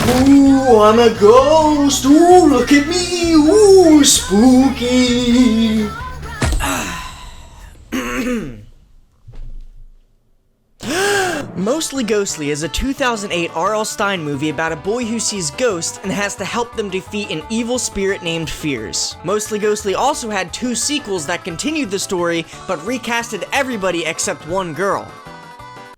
Ooh, I'm a ghost. Ooh, look at me. Ooh, spooky. Mostly Ghostly is a 2008 RL Stine movie about a boy who sees ghosts and has to help them defeat an evil spirit named Fears. Mostly Ghostly also had 2 sequels that continued the story, but recasted everybody except one girl.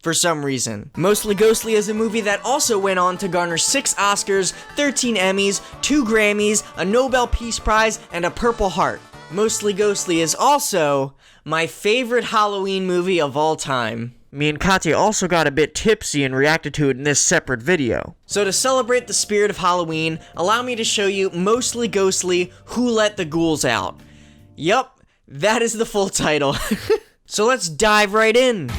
For some reason. Mostly Ghostly is a movie that also went on to garner 6 Oscars, 13 Emmys, 2 Grammys, a Nobel Peace Prize, and a Purple Heart. Mostly Ghostly is also my favorite Halloween movie of all time. Me and Katya also got a bit tipsy and reacted to it in this separate video. So to celebrate the spirit of Halloween, allow me to show you Mostly Ghostly, Who Let the Ghouls Out. Yup, that is the full title. So let's dive right in.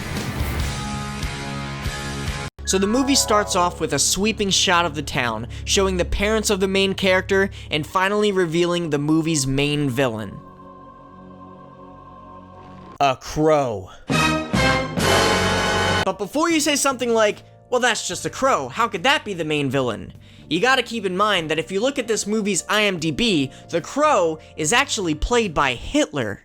So the movie starts off with a sweeping shot of the town, showing the parents of the main character, and finally revealing the movie's main villain. A crow. But before you say something like, well, that's just a crow, how could that be the main villain? You gotta keep in mind that if you look at this movie's IMDb, the crow is actually played by Hitler.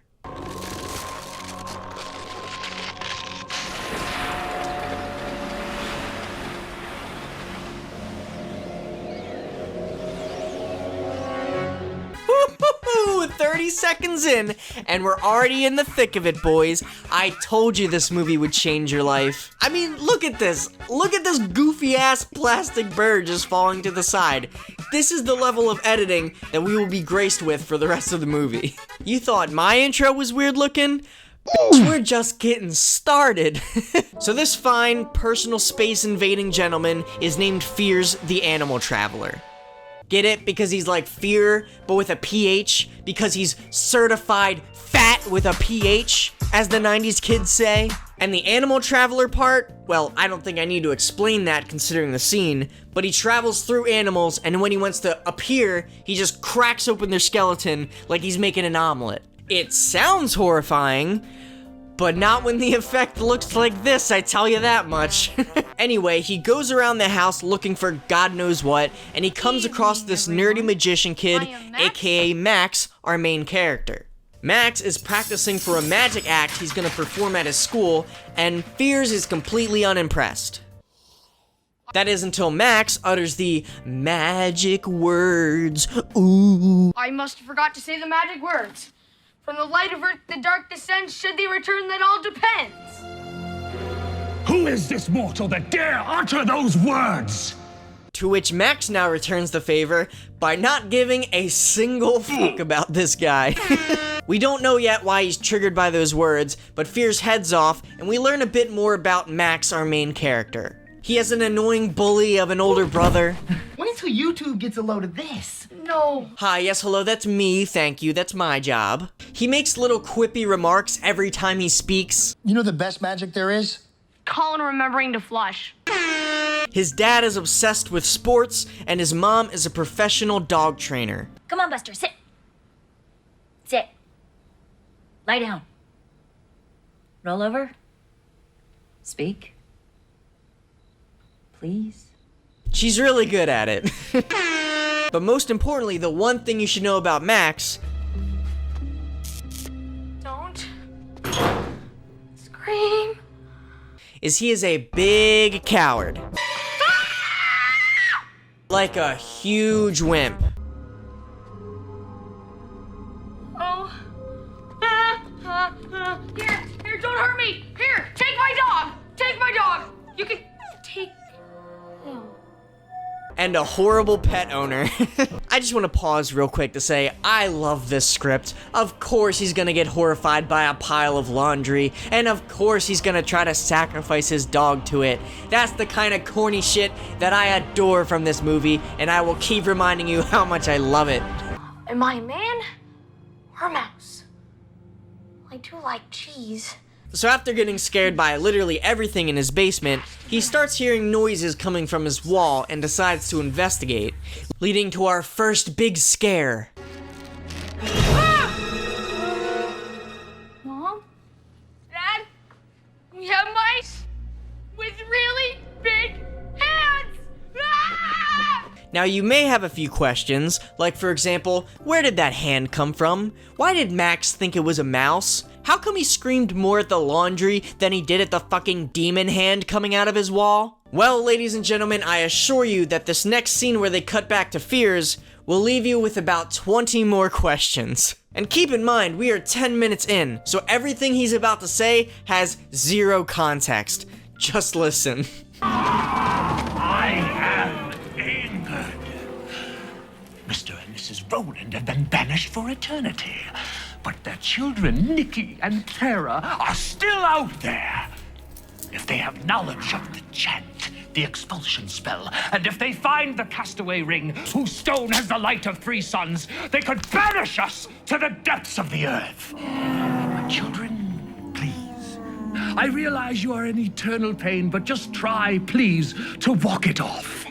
Woo-hoo-hoo! 30 seconds in, and we're already in the thick of it, boys. I told you this movie would change your life. I mean, look at this. Look at this goofy-ass plastic bird just falling to the side. This is the level of editing that we will be graced with for the rest of the movie. You thought my intro was weird looking? We're just getting started. So this fine, personal space-invading gentleman is named Fears the Animal Traveler. Get it? Because he's like fear, but with a PH. Because he's certified fat with a PH, as the 90s kids say. And the animal traveler part, well, I don't think I need to explain that considering the scene, but he travels through animals, and when he wants to appear, he just cracks open their skeleton like he's making an omelet. It sounds horrifying, but not when the effect looks like this, I tell you that much. Anyway, he goes around the house looking for God knows what, and he comes across this nerdy magician kid, aka Max, our main character. Max is practicing for a magic act he's gonna perform at his school, and Fears is completely unimpressed. That is until Max utters the magic words, ooh. I must have forgot to say the magic words. From the light of earth, the dark descends. Should they return, that all depends. Who is this mortal that dare utter those words? To which Max now returns the favor by not giving a single fuck about this guy. We don't know yet why he's triggered by those words, but Fears heads off, and we learn a bit more about Max, our main character. He has an annoying bully of an older brother. Wait until YouTube gets a load of this. No. Hi, yes, hello, that's me, thank you, that's my job. He makes little quippy remarks every time he speaks. You know the best magic there is? Colin remembering to flush. His dad is obsessed with sports, and his mom is a professional dog trainer. Come on, Buster, sit. Sit. Lie down. Roll over. Speak. Please. She's really good at it. But most importantly, the one thing you should know about Max Don't scream. is he is a big coward. Like a huge wimp. Oh. Here, don't hurt me. Here, take my dog. Take my dog. You can take him. And a horrible pet owner. I just want to pause real quick to say, I love this script. Of course he's gonna get horrified by a pile of laundry, and of course he's gonna try to sacrifice his dog to it. That's the kind of corny shit that I adore from this movie, and I will keep reminding you how much I love it. Am I a man or a mouse? I do like cheese. So after getting scared by literally everything in his basement, he starts hearing noises coming from his wall and decides to investigate, leading to our first big scare. Mom? Dad? We have mice with really big hands! Ah! Now you may have a few questions, like for example, where did that hand come from? Why did Max think it was a mouse? How come he screamed more at the laundry than he did at the fucking demon hand coming out of his wall? Well, ladies and gentlemen, I assure you that this next scene where they cut back to Fears will leave you with about 20 more questions. And keep in mind, we are 10 minutes in, so everything he's about to say has zero context. Just listen. I am angered. Mr. and Mrs. Rowland have been banished for eternity, but their children, Nikki and Tara, are still out there. If they have knowledge of the chant, the expulsion spell, and if they find the castaway ring, whose stone has the light of 3 suns, they could banish us to the depths of the earth. But children, please. I realize you are in eternal pain, but just try, please, to walk it off.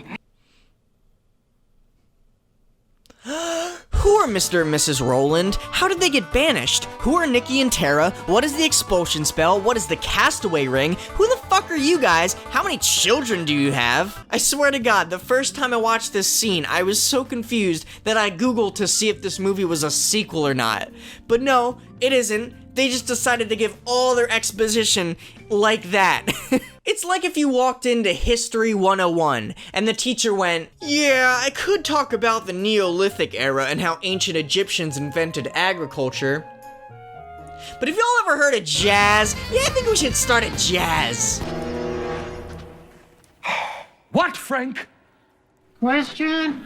Who are Mr. and Mrs. Rowland? How did they get banished? Who are Nikki and Tara? What is the expulsion spell? What is the castaway ring? Who the fuck are you guys? How many children do you have? I swear to God, the first time I watched this scene, I was so confused that I googled to see if this movie was a sequel or not. But no, it isn't. They just decided to give all their exposition like that. It's like if you walked into History 101 and the teacher went, yeah, I could talk about the Neolithic era and how ancient Egyptians invented agriculture. But have y'all ever heard of jazz? Yeah, I think we should start a jazz. What, Frank? Question?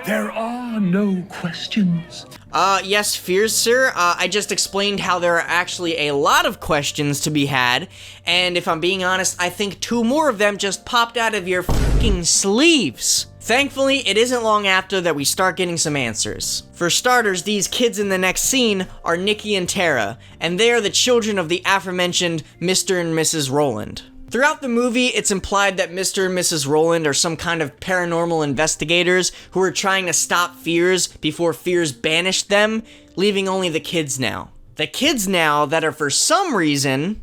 There are no questions. Yes, Fears, sir. I just explained how there are actually a lot of questions to be had, and if I'm being honest, I think 2 more of them just popped out of your fucking sleeves. Thankfully, it isn't long after that we start getting some answers. For starters, these kids in the next scene are Nikki and Tara, and they are the children of the aforementioned Mr. and Mrs. Rowland. Throughout the movie, it's implied that Mr. and Mrs. Rowland are some kind of paranormal investigators who are trying to stop Fears before Fears banished them, leaving only the kids now. The kids now that are for some reason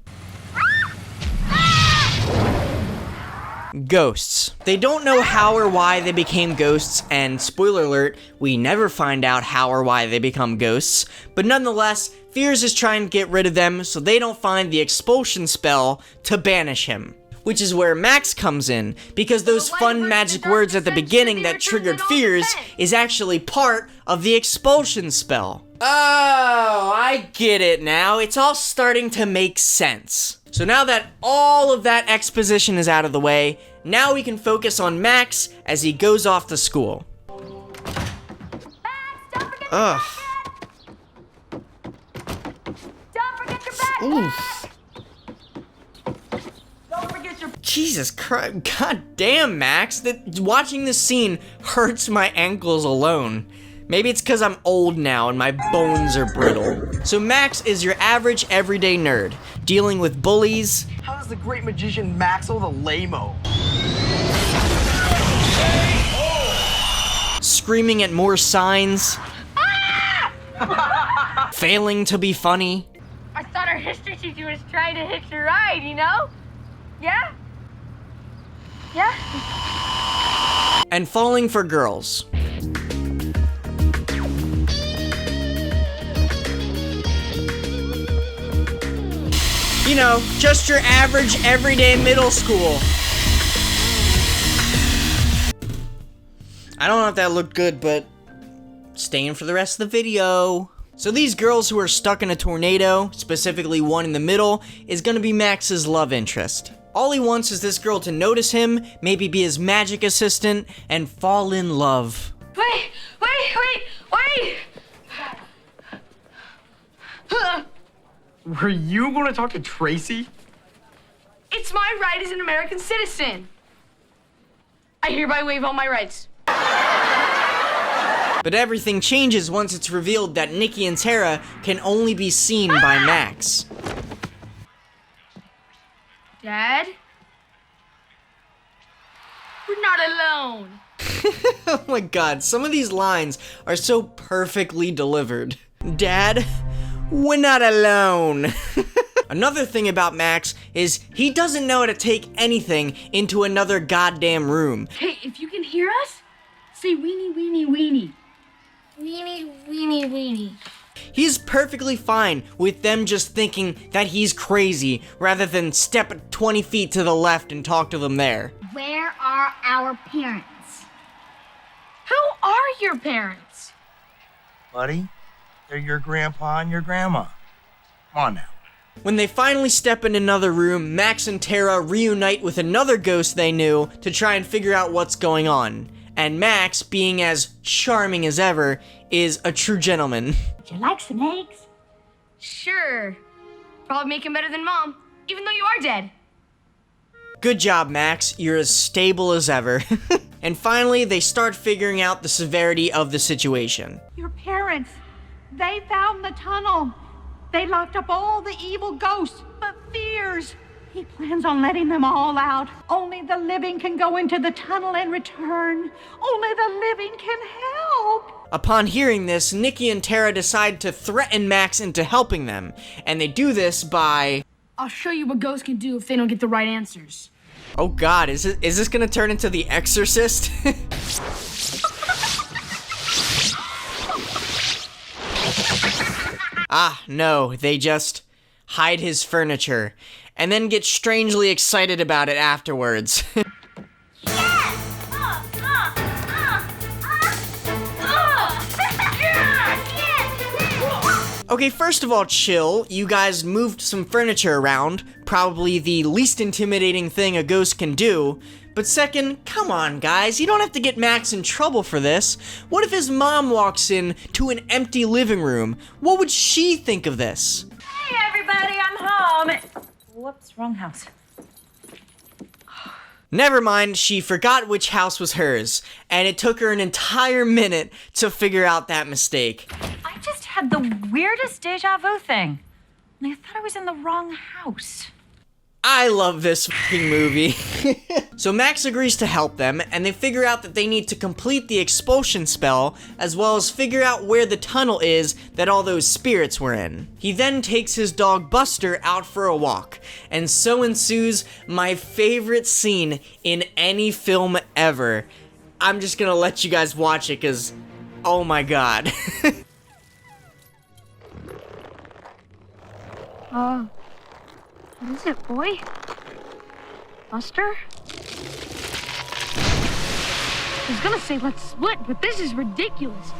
ghosts. They don't know how or why they became ghosts, and spoiler alert, we never find out how or why they become ghosts, but nonetheless, Fears is trying to get rid of them so they don't find the expulsion spell to banish him. Which is where Max comes in, because those fun magic words at the beginning that triggered Fears is actually part of the expulsion spell. Oh, I get it now. It's all starting to make sense. So now that all of that exposition is out of the way, now we can focus on Max as he goes off to school. Ugh. Oof. Jesus Christ, god damn, Max, watching this scene hurts my ankles alone. Maybe it's because I'm old now and my bones are brittle. So Max is your average everyday nerd, dealing with bullies. How's the great magician Maxwell the lame-o? Screaming at more signs. Failing to be funny. I thought our history teacher was trying to hitch a ride, you know? Yeah? Yeah? And falling for girls. You know, just your average everyday middle school. I don't know if that looked good, but staying for the rest of the video. So these girls who are stuck in a tornado, specifically one in the middle, is gonna be Max's love interest. All he wants is this girl to notice him, maybe be his magic assistant, and fall in love. Wait! Were you going to talk to Tracy? It's my right as an American citizen. I hereby waive all my rights. But everything changes once it's revealed that Nikki and Tara can only be seen by Max. Dad? We're not alone. Oh my god, some of these lines are so perfectly delivered. Dad, we're not alone. Another thing about Max is he doesn't know how to take anything into another goddamn room. Hey, if you can hear us, say weenie, weenie, weenie. Weenie, weenie, weenie. He's perfectly fine with them just thinking that he's crazy rather than step 20 feet to the left and talk to them there. Where are our parents? Who are your parents? Buddy, they're your grandpa and your grandma. Come on now. When they finally step in another room, Max and Tara reunite with another ghost they knew to try and figure out what's going on. And Max, being as charming as ever, is a true gentleman. Would you like some eggs? Sure. Probably make him better than Mom, even though you are dead. Good job, Max. You're as stable as ever. And finally, they start figuring out the severity of the situation. Your parents, they found the tunnel. They locked up all the evil ghosts, but Fears, he plans on letting them all out. Only the living can go into the tunnel and return. Only the living can help. Upon hearing this, Nikki and Tara decide to threaten Max into helping them. And they do this by... I'll show you what ghosts can do if they don't get the right answers. Oh god, is this gonna turn into The Exorcist? Ah, no, they just hide his furniture, and then get strangely excited about it afterwards. Okay, first of all, chill. You guys moved some furniture around, probably the least intimidating thing a ghost can do. But second, come on guys, you don't have to get Max in trouble for this. What if his mom walks in to an empty living room? What would she think of this? Hey everybody, I'm home. Whoops, wrong house. Never mind, she forgot which house was hers, and it took her an entire minute to figure out that mistake. I just had the weirdest deja vu thing. And I thought I was in the wrong house. I love this fucking movie. So Max agrees to help them, and they figure out that they need to complete the expulsion spell, as well as figure out where the tunnel is that all those spirits were in. He then takes his dog Buster out for a walk, and so ensues my favorite scene in any film ever. I'm just gonna let you guys watch it, cause, oh my god. What is it, boy? Buster? I was gonna say let's split, but this is ridiculous.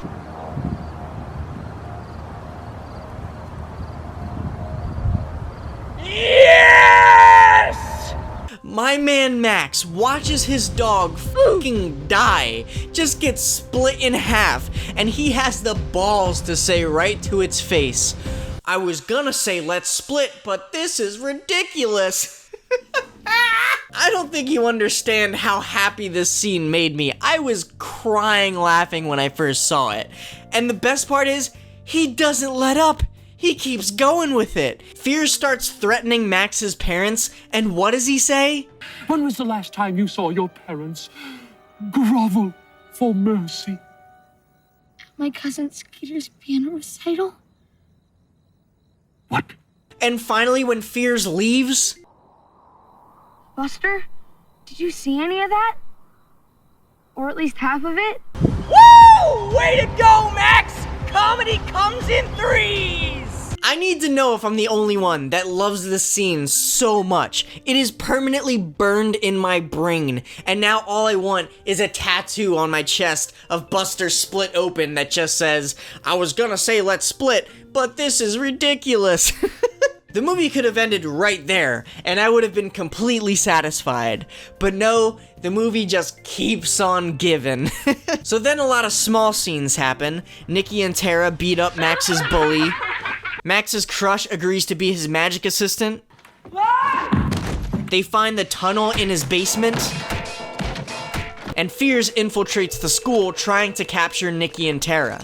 Yes! My man Max watches his dog fucking die, just get split in half, and he has the balls to say right to its face, I was gonna say let's split, but this is ridiculous. I don't think you understand how happy this scene made me. I was crying laughing when I first saw it. And the best part is, he doesn't let up. He keeps going with it. Fears starts threatening Max's parents, and what does he say? When was the last time you saw your parents grovel for mercy? My cousin Skeeter's piano recital. What? And finally, when Fears leaves... Buster, did you see any of that? Or at least half of it? Woo! Way to go, Max! Comedy comes in threes! I need to know if I'm the only one that loves this scene so much. It is permanently burned in my brain, and now all I want is a tattoo on my chest of Buster split open that just says, I was gonna say let's split, but this is ridiculous. The movie could have ended right there, and I would have been completely satisfied. But no, the movie just keeps on giving. So then a lot of small scenes happen. Nikki and Tara beat up Max's bully. Max's crush agrees to be his magic assistant. They find the tunnel in his basement. And Fears infiltrates the school trying to capture Nikki and Tara.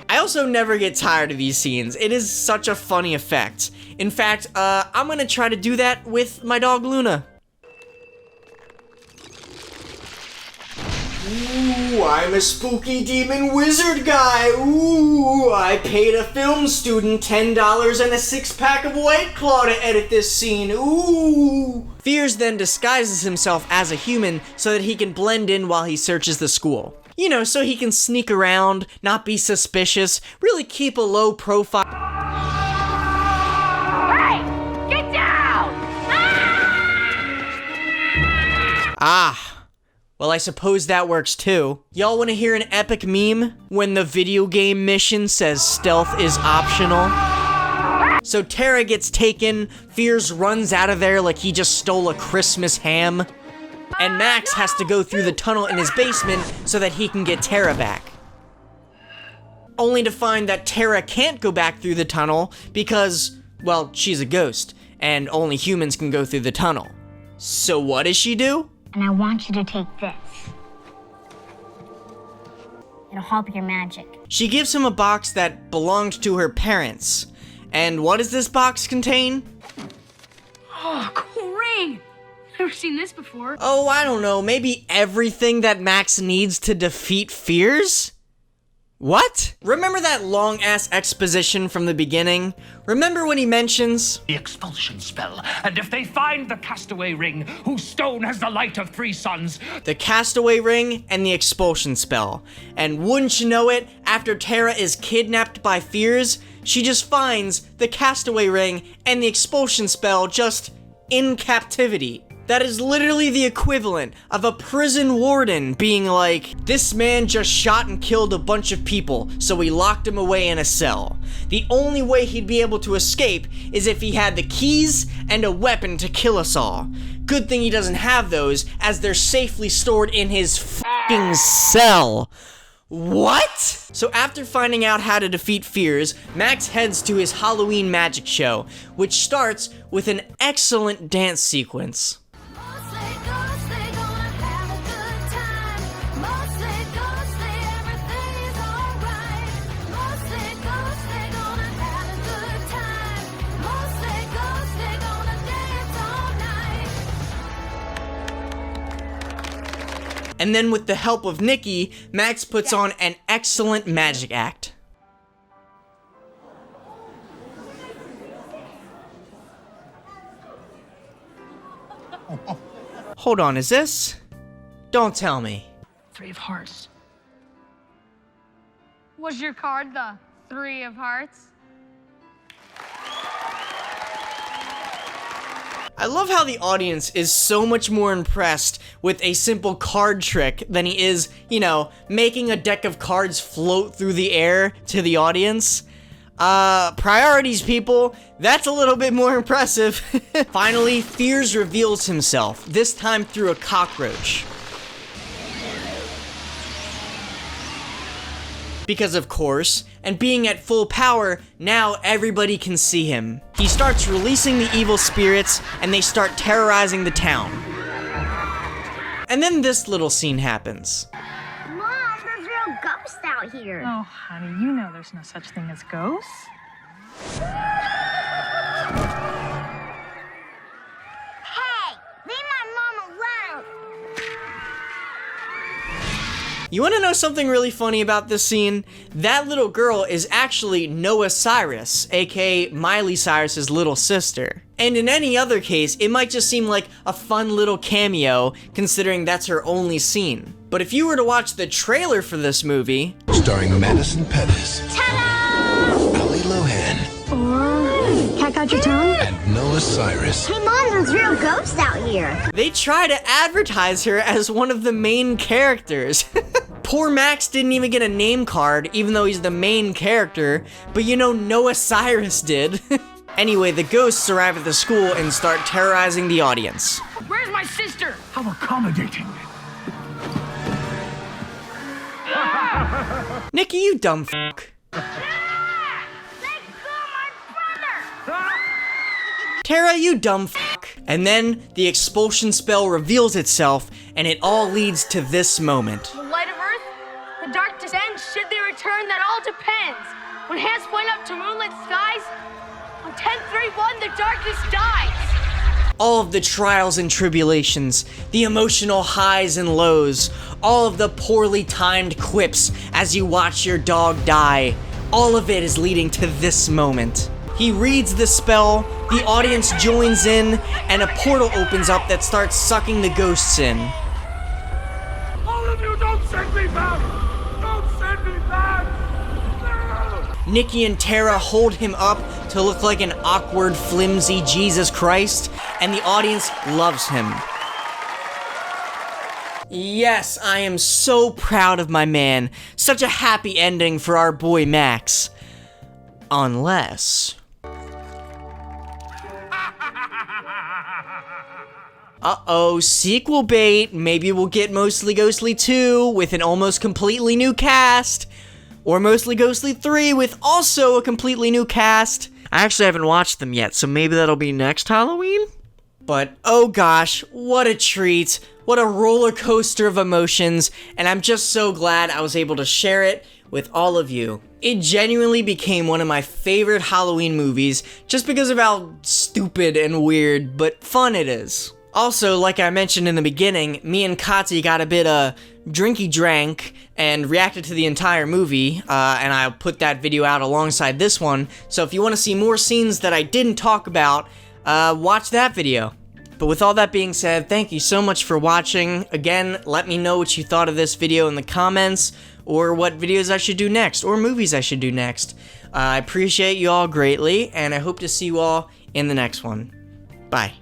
I also never get tired of these scenes. It is such a funny effect. In fact, I'm gonna try to do that with my dog Luna. Ooh, I'm a spooky demon wizard guy. Ooh, I paid a film student $10 and a 6-pack of White Claw to edit this scene. Ooh. Fears then disguises himself as a human so that he can blend in while he searches the school. You know, so he can sneak around, not be suspicious, really keep a low profile. Hey! Get down! Ah, well, I suppose that works too. Y'all wanna hear an epic meme? When the video game mission says stealth is optional? So Tara gets taken, Fears runs out of there like he just stole a Christmas ham, and Max has to go through the tunnel in his basement so that he can get Tara back. Only to find that Tara can't go back through the tunnel because, well, she's a ghost, and only humans can go through the tunnel. So what does she do? And I want you to take this. It'll help your magic. She gives him a box that belonged to her parents. And what does this box contain? Oh, cool ring! Never seen this before. Oh, I don't know, maybe everything that Max needs to defeat Fears? What? Remember that long-ass exposition from the beginning? Remember when he mentions The expulsion spell, and if they find the castaway ring, whose stone has the light of 3 suns, the castaway ring and the expulsion spell? And wouldn't you know it, after Tara is kidnapped by Fears, she just finds the castaway ring and the expulsion spell just in captivity. That is literally the equivalent of a prison warden being like, this man just shot and killed a bunch of people, so we locked him away in a cell. The only way he'd be able to escape is if he had the keys and a weapon to kill us all. Good thing he doesn't have those, as they're safely stored in his f***ing cell. What? So after finding out how to defeat Fears, Max heads to his Halloween magic show, which starts with an excellent dance sequence. And then with the help of Nikki, Max puts on an excellent magic act. Hold on, is this? Don't tell me. 3 of hearts. Was your card the 3 of hearts? I love how the audience is so much more impressed with a simple card trick than he is, you know, making a deck of cards float through the air to the audience. Priorities, people. That's a little bit more impressive. Finally, Fears reveals himself, this time through a cockroach. Because of course, and being at full power, now everybody can see him. He starts releasing the evil spirits, and they start terrorizing the town. And then this little scene happens. Mom, there's real ghosts out here. Oh, honey, you know there's no such thing as ghosts. Hey, leave my mom alone. You wanna know something really funny about this scene? That little girl is actually Noah Cyrus, aka Miley Cyrus's little sister. And in any other case, it might just seem like a fun little cameo, considering that's her only scene. But if you were to watch the trailer for this movie, starring Madison Pettis, Ali Lohan, Cat got your tongue? and Noah Cyrus. Hey, Mom, there's real ghosts out here. they try to advertise her as one of the main characters. Poor Max didn't even get a name card, even though he's the main character, but you know Noah Cyrus did. Anyway, the ghosts arrive at the school and start terrorizing the audience. Where's my sister? how accommodating. Nikki, you dumb fuck. Tara, you dumb fuck. And then the expulsion spell reveals itself, and it all leads to this moment. The light of earth? The dark descends? Should they return? That all depends. When hands point up to moonlit skies, on 10-3-1, the darkness dies. All of the trials and tribulations, the emotional highs and lows, all of the poorly timed quips as you watch your dog die, all of it is leading to this moment. He reads the spell, the audience joins in, and a portal opens up that starts sucking the ghosts in. All of you, don't send me back! Don't send me back! No! Nikki and Tara hold him up to look like an awkward, flimsy Jesus Christ, and the audience loves him. Yes, I am so proud of my man. Such a happy ending for our boy Max. Unless... Uh-oh, sequel bait. Maybe we'll get Mostly Ghostly 2 with an almost completely new cast. Or Mostly Ghostly 3 with also a completely new cast. I actually haven't watched them yet, so maybe that'll be next Halloween? But oh gosh, what a treat. What a roller coaster of emotions, and I'm just so glad I was able to share it with all of you. It genuinely became one of my favorite Halloween movies just because of how stupid and weird, but fun it is. Also, like I mentioned in the beginning, me and Kati got a bit drinky drank and reacted to the entire movie, and I'll put that video out alongside this one, so if you want to see more scenes that I didn't talk about, watch that video. But with all that being said, thank you so much for watching. Again, let me know what you thought of this video in the comments, or what videos I should do next, or movies I should do next. I appreciate you all greatly, and I hope to see you all in the next one. Bye.